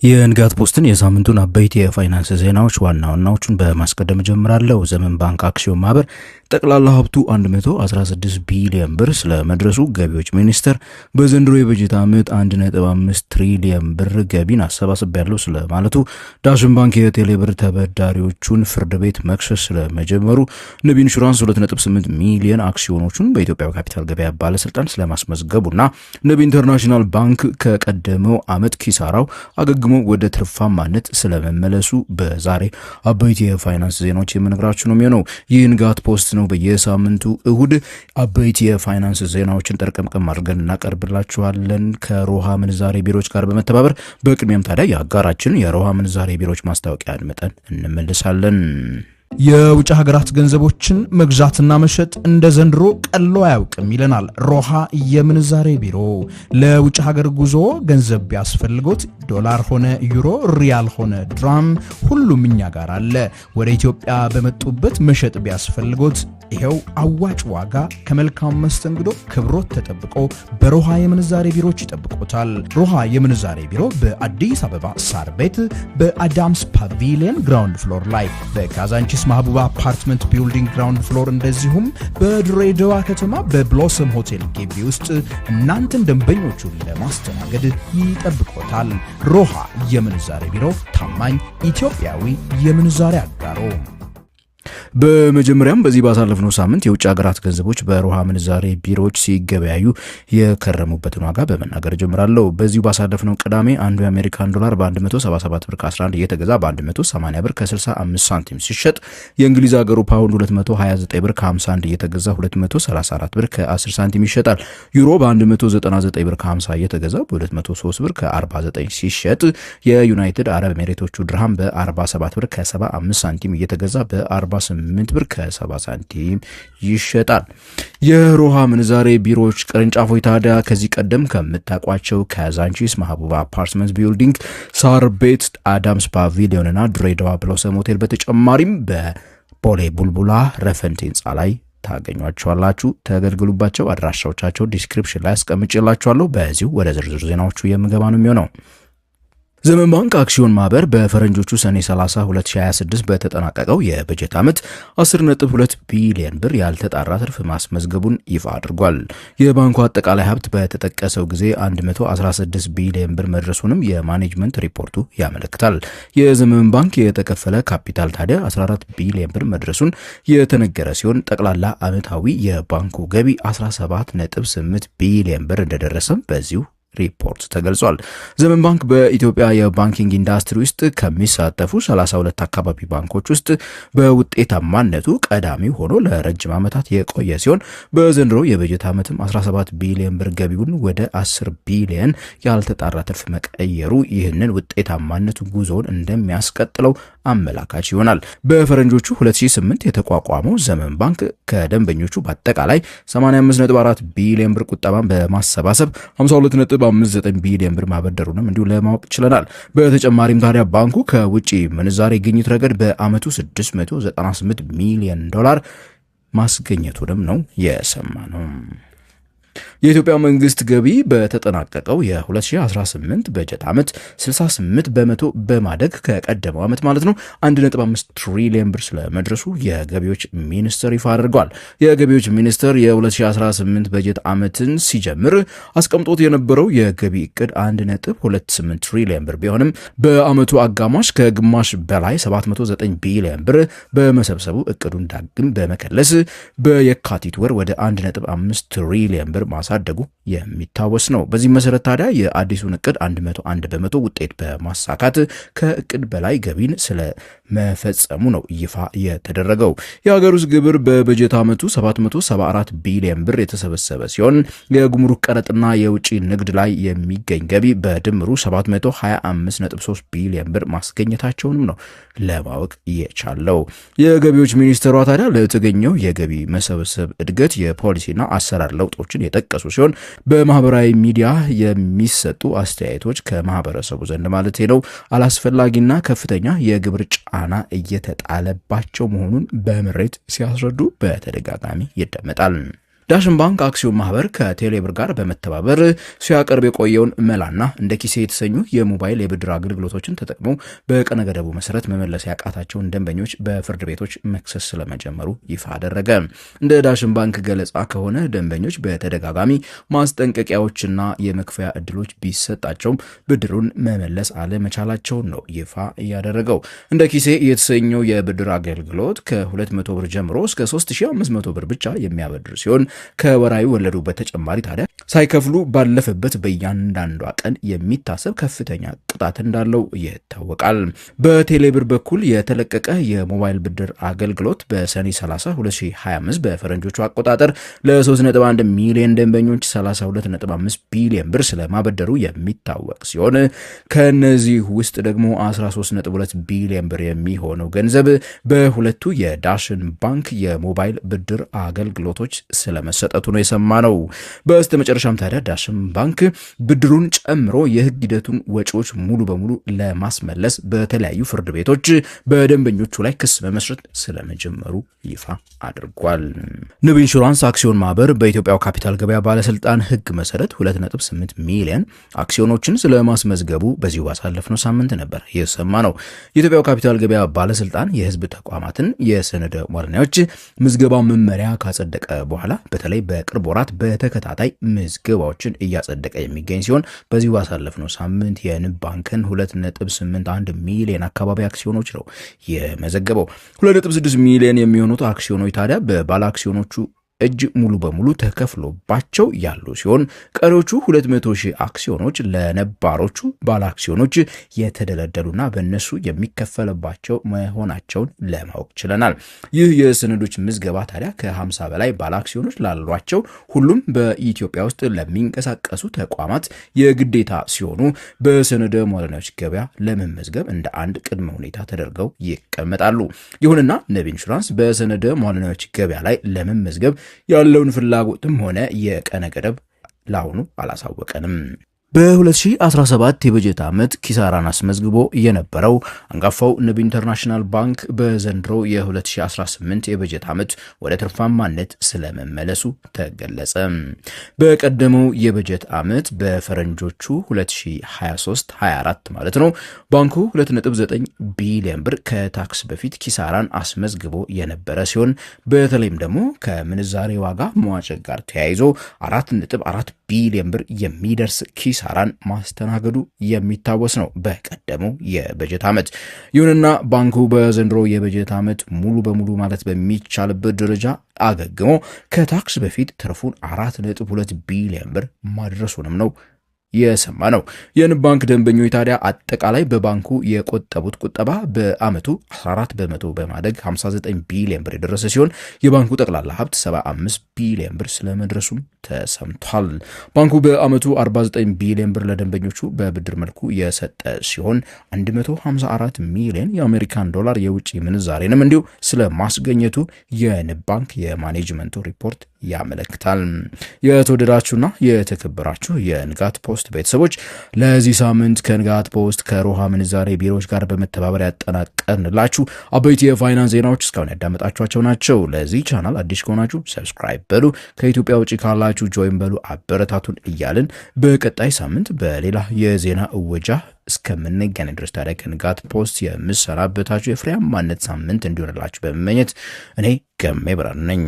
የንጋት ፖስትን የሳምንቱን አበይት የፋይናንስ ዜናዎች ዋናዎቹን በማስቀደም ጀምራለሁ። ዘመን ባንክ አክሲዮን ማህበር ጠቅላላ ሀብቱ 116 ቢሊዮን ብር ስለመድረሱ ገቢዎች ሚኒስቴር በዘንድሮ የበጀት ዓመት 1.5 ትሪሊዮን ብር ገቢን አሰባስቤያለሁ ስለማለቱ፣ ዳሽን ባንክ የቴሌብር ተበዳሪዎቹን ፍርድ ቤት መክሰስ ስለመጀመሩ፣ ንብ ኢንሹራንስ 2.8 ሚሊዮን አክሲዮኖቹን በኢትዮጵያ ካፒታል ገበያ ባለስልጣን ስለማስመዝገቡና ንብ ኢንተርናሽናል ባንክ ከቀደመው ዓመት ኪሳራው አገግሞ ወደ ትርፋማነት ስለመመለሱ በዛሬ አበይት የፋይናንስ ዜናዎች የምነግራችሁ ነው የሚሆነው። ይህ ንጋት ፖስት ነው። በየሳምንቱ እሁድ አበይት የፋይናንስ ዜናዎችን ጠርቀምቀም አድርገን እናቀርብላችኋለን ከሮሃ ምንዛሬ ቢሮዎች ጋር በመተባበር። በቅድሚያም ታዲያ የአጋራችን የሮሃ ምንዛሬ ቢሮዎች ማስታወቂያ አድምጠን እንመልሳለን። የውጭ ሀገራት ገንዘቦችን መግዛትና መሸጥ እንደ ዘንድሮ ቀሎ አያውቅም ይለናል ሮሃ የምንዛሬ ቢሮ። ለውጭ ሀገር ጉዞ ገንዘብ ቢያስፈልጎት ዶላር ሆነ ዩሮ፣ ሪያል ሆነ ድራም ሁሉም እኛ ጋር አለ። ወደ ኢትዮጵያ በመጡበት መሸጥ ቢያስፈልጎት ይሄው አዋጭ ዋጋ ከመልካም መስተንግዶ ክብሮት ተጠብቆ በሮሃ የምንዛሬ ቢሮዎች ይጠብቆታል። ሮሃ የምንዛሬ ቢሮ በአዲስ አበባ ሳር ቤት በአዳምስ ፓቪሊየን ግራውንድ ፍሎር ላይ፣ በካዛንቺስ ማህቡባ አፓርትመንት ቢልዲንግ ግራውንድ ፍሎር፣ እንደዚሁም በድሬዳዋ ከተማ በብሎሰም ሆቴል ግቢ ውስጥ እናንተን ደንበኞቹን ለማስተናገድ ይጠብቆታል። ሮሃ የምንዛሬ ቢሮ ታማኝ ኢትዮጵያዊ የምንዛሬ አጋሮ። በመጀመሪያም በዚህ ባሳለፍነው ሳምንት የውጭ ሀገራት ገንዘቦች በሮሃ ምንዛሬ ቢሮዎች ሲገበያዩ የከረሙበትን ዋጋ በመናገር ጀምራለሁ። በዚሁ ባሳለፍነው ቅዳሜ አንዱ የአሜሪካን ዶላር በ177 ብር ከ11 እየተገዛ በ180 ብር ከ65 ሳንቲም ሲሸጥ፣ የእንግሊዝ ሀገሩ ፓውንድ 229 ብር ከ51 እየተገዛ 234 ብር ከ10 ሳንቲም ይሸጣል። ዩሮ በ199 ብር ከ50 እየተገዛ በ203 ብር ከ49 ሲሸጥ፣ የዩናይትድ አረብ ኤሚሬቶቹ ድርሃም በ47 ብር ከ75 ሳንቲም እየተገዛ በ48 ብር ከ70 ሳንቲም ይሸጣል። የሮሃ ምንዛሬ ቢሮዎች ቅርንጫፎች ታዲያ ከዚህ ቀደም ከምታቋቸው ካዛንቺስ ማህቡባ አፓርትመንት ቢልዲንግ፣ ሳር ቤት፣ አዳምስ ፓቪሊዮን እና ድሬዳዋ ብሎሰም ሆቴል በተጨማሪም በቦሌ ቡልቡላ ረፈንቴ ህንፃ ላይ ታገኟቸዋላችሁ። ተገልግሉባቸው። አድራሻዎቻቸው ዲስክሪፕሽን ላይ አስቀምጬላችኋለሁ። በዚሁ ወደ ዝርዝር ዜናዎቹ የምገባ ነው የሚሆነው። ዘመን ባንክ አክሲዮን ማህበር በፈረንጆቹ ሰኔ 30 2026 በተጠናቀቀው የበጀት ዓመት 10.2 ቢሊዮን ብር ያልተጣራ ትርፍ ማስመዝገቡን ይፋ አድርጓል። የባንኩ አጠቃላይ ሀብት በተጠቀሰው ጊዜ 116 ቢሊዮን ብር መድረሱንም የማኔጅመንት ሪፖርቱ ያመለክታል። የዘመን ባንክ የተከፈለ ካፒታል ታዲያ 14 ቢሊዮን ብር መድረሱን የተነገረ ሲሆን ጠቅላላ ዓመታዊ የባንኩ ገቢ 17.8 ቢሊዮን ብር እንደደረሰም በዚሁ ሪፖርት ተገልጿል። ዘመን ባንክ በኢትዮጵያ የባንኪንግ ኢንዱስትሪ ውስጥ ከሚሳተፉ 32 አካባቢ ባንኮች ውስጥ በውጤታማነቱ ቀዳሚ ሆኖ ለረጅም ዓመታት የቆየ ሲሆን በዘንድሮ የበጀት ዓመትም 17 ቢሊዮን ብር ገቢውን ወደ 10 ቢሊዮን ያልተጣራ ትርፍ መቀየሩ ይህንን ውጤታማነቱ ጉዞውን እንደሚያስቀጥለው አመላካች ይሆናል። በፈረንጆቹ 2008 የተቋቋመው ዘመን ባንክ ከደንበኞቹ በአጠቃላይ 85.4 ቢሊዮን ብር ቁጠባን በማሰባሰብ 52.59 ቢሊዮን ብር ማበደሩንም እንዲሁ ለማወቅ ችለናል። በተጨማሪም ታዲያ ባንኩ ከውጪ ምንዛሬ ግኝት ረገድ በአመቱ 698 ሚሊዮን ዶላር ማስገኘቱንም ነው የሰማነው። የኢትዮጵያ መንግስት ገቢ በተጠናቀቀው የ2018 በጀት ዓመት 68 በመቶ በማደግ ከቀደመው ዓመት ማለት ነው 1.5 ትሪሊዮን ብር ስለመድረሱ የገቢዎች ሚኒስቴር ይፋ አድርጓል። የገቢዎች ሚኒስቴር የ2018 በጀት ዓመትን ሲጀምር አስቀምጦት የነበረው የገቢ እቅድ 1.28 ትሪሊዮን ብር ቢሆንም በዓመቱ አጋማሽ ከግማሽ በላይ 709 ቢሊዮን ብር በመሰብሰቡ እቅዱን ዳግም በመከለስ በየካቲት ወር ወደ 1.5 ትሪሊዮን ብር ማሳደጉ የሚታወስ ነው። በዚህ መሰረት ታዲያ የአዲሱን እቅድ 101 በመቶ ውጤት በማሳካት ከእቅድ በላይ ገቢን ስለመፈጸሙ ነው ይፋ የተደረገው። የሀገር ውስጥ ግብር በበጀት ዓመቱ 774 ቢሊዮን ብር የተሰበሰበ ሲሆን የጉምሩክ ቀረጥና የውጭ ንግድ ላይ የሚገኝ ገቢ በድምሩ 725.3 ቢሊዮን ብር ማስገኘታቸውንም ነው ለማወቅ የቻለው። የገቢዎች ሚኒስቴሯ ታዲያ ለተገኘው የገቢ መሰብሰብ እድገት የፖሊሲና አሰራር ለውጦችን የጠቀሱ ሲሆን በማህበራዊ ሚዲያ የሚሰጡ አስተያየቶች ከማህበረሰቡ ዘንድ ማለት ነው አላስፈላጊና ከፍተኛ የግብር ጫና እየተጣለባቸው መሆኑን በምሬት ሲያስረዱ በተደጋጋሚ ይደመጣል። ዳሽን ባንክ አክሲዮን ማህበር ከቴሌብር ጋር በመተባበር ሲያቀርብ የቆየውን መላና እንደ ኪሴ የተሰኙ የሞባይል የብድር አገልግሎቶችን ተጠቅመው በቀነ ገደቡ መሰረት መመለስ ያቃታቸውን ደንበኞች በፍርድ ቤቶች መክሰስ ስለመጀመሩ ይፋ አደረገ። እንደ ዳሽን ባንክ ገለጻ ከሆነ ደንበኞች በተደጋጋሚ ማስጠንቀቂያዎችና የመክፈያ እድሎች ቢሰጣቸውም ብድሩን መመለስ አለመቻላቸውን ነው ይፋ ያደረገው። እንደ ኪሴ የተሰኘው የብድር አገልግሎት ከ200 ብር ጀምሮ እስከ 3500 ብር ብቻ የሚያበድር ሲሆን ከወራዊ ወለዱ በተጨማሪ ታዲያ ሳይከፍሉ ባለፈበት በእያንዳንዷ ቀን የሚታሰብ ከፍተኛ ቅጣት እንዳለው ይታወቃል። በቴሌብር በኩል የተለቀቀ የሞባይል ብድር አገልግሎት በሰኔ 30 2025 በፈረንጆቹ አቆጣጠር ለ3.1 ሚሊዮን ደንበኞች 32.5 ቢሊዮን ብር ስለማበደሩ የሚታወቅ ሲሆን ከነዚህ ውስጥ ደግሞ 13.2 ቢሊዮን ብር የሚሆነው ገንዘብ በሁለቱ የዳሽን ባንክ የሞባይል ብድር አገልግሎቶች ስለመሰጠቱ ነው የሰማነው። በስተመጨረሻም ታዲያ ዳሽን ባንክ ብድሩን ጨምሮ የህግ ሂደቱን ወጪዎች ሙሉ በሙሉ ለማስመለስ በተለያዩ ፍርድ ቤቶች በደንበኞቹ ላይ ክስ መመስረት ስለመጀመሩ ይፋ አድርጓል። ንብ ኢንሹራንስ አክሲዮን ማህበር በኢትዮጵያው ካፒታል ገበያ ባለስልጣን ህግ መሰረት 2.8 ሚሊዮን አክሲዮኖችን ስለማስመዝገቡ በዚሁ ባሳለፍነው ሳምንት ነበር የሰማነው። የኢትዮጵያው ካፒታል ገበያ ባለስልጣን የህዝብ ተቋማትን የሰነደ ማረሚያዎች ምዝገባ መመሪያ ካጸደቀ በኋላ በተለይ በቅርብ ወራት በተከታታይ ምዝገባዎችን እያጸደቀ የሚገኝ ሲሆን በዚሁ ባሳለፍነው ሳምንት የንብ ባንክን 2.81 ሚሊዮን አካባቢ አክሲዮኖች ነው የመዘገበው። 2.6 ሚሊዮን የሚሆኑት አክሲዮኖች ታዲያ በባለ አክሲዮኖቹ እጅ ሙሉ በሙሉ ተከፍሎባቸው ያሉ ሲሆን ቀሪዎቹ 200,000 አክሲዮኖች ለነባሮቹ ባለ አክሲዮኖች የተደለደሉና በእነሱ የሚከፈልባቸው መሆናቸውን ለማወቅ ችለናል። ይህ የሰነዶች ምዝገባ ታዲያ ከ50 በላይ ባለ አክሲዮኖች ላሏቸው ሁሉም በኢትዮጵያ ውስጥ ለሚንቀሳቀሱ ተቋማት የግዴታ ሲሆኑ በሰነደ ማረሚያዎች ገበያ ለመመዝገብ እንደ አንድ ቅድመ ሁኔታ ተደርገው ይቀመጣሉ። ይሁንና ንብ ኢንሹራንስ በሰነደ ማረሚያዎች ገበያ ላይ ለመመዝገብ ያለውን ፍላጎትም ሆነ የቀነ ገደብ ላሁኑ አላሳወቀንም። በ2017 የበጀት ዓመት ኪሳራን አስመዝግቦ የነበረው አንጋፋው ንብ ኢንተርናሽናል ባንክ በዘንድሮ የ2018 የበጀት ዓመት ወደ ትርፋማነት ስለመመለሱ ተገለጸ። በቀደመው የበጀት ዓመት በፈረንጆቹ 2023-24 ማለት ነው ባንኩ 2.9 ቢሊዮን ብር ከታክስ በፊት ኪሳራን አስመዝግቦ የነበረ ሲሆን በተለይም ደግሞ ከምንዛሬ ዋጋ መዋዠቅ ጋር ተያይዞ 4.4 ቢሊዮን ብር የሚደርስ ኪሳራን ማስተናገዱ የሚታወስ ነው በቀደመው የበጀት ዓመት። ይሁንና ባንኩ በዘንድሮ የበጀት ዓመት ሙሉ በሙሉ ማለት በሚቻልበት ደረጃ አገግሞ ከታክስ በፊት ትርፉን 4.2 ቢሊዮን ብር ማድረሱንም ነው የሰማ ነው። የንብ ባንክ ደንበኞች ታዲያ አጠቃላይ በባንኩ የቆጠቡት ቁጠባ በአመቱ 14 በመቶ በማደግ 59 ቢሊዮን ብር የደረሰ ሲሆን የባንኩ ጠቅላላ ሀብት 75 ቢሊዮን ብር ስለመድረሱም ተሰምቷል። ባንኩ በአመቱ 49 ቢሊዮን ብር ለደንበኞቹ በብድር መልኩ የሰጠ ሲሆን 154 ሚሊዮን የአሜሪካን ዶላር የውጭ ምንዛሬንም እንዲሁ ስለማስገኘቱ የንብ ባንክ የማኔጅመንቱ ሪፖርት ያመለክታል። የተወደዳችሁና የተከበራችሁ የንጋት ፖስት ቤተሰቦች ለዚህ ሳምንት ከንጋት ፖስት ከሮሃ ምንዛሬ ቢሮዎች ጋር በመተባበር ያጠናቀርንላችሁ አበይት የፋይናንስ ዜናዎች እስካሁን ያዳመጣችኋቸው ናቸው። ለዚህ ቻናል አዲስ ከሆናችሁ ሰብስክራይብ በሉ፣ ከኢትዮጵያ ውጪ ካላችሁ ጆይን በሉ፣ አበረታቱን እያልን በቀጣይ ሳምንት በሌላ የዜና እወጃ እስከምንገናኝ ድረስ ታዲያ ከንጋት ፖስት የምሰናበታችሁ የፍሬያማነት ሳምንት እንዲሆንላችሁ በመመኘት እኔ ገሜ ብርሃኑ ነኝ።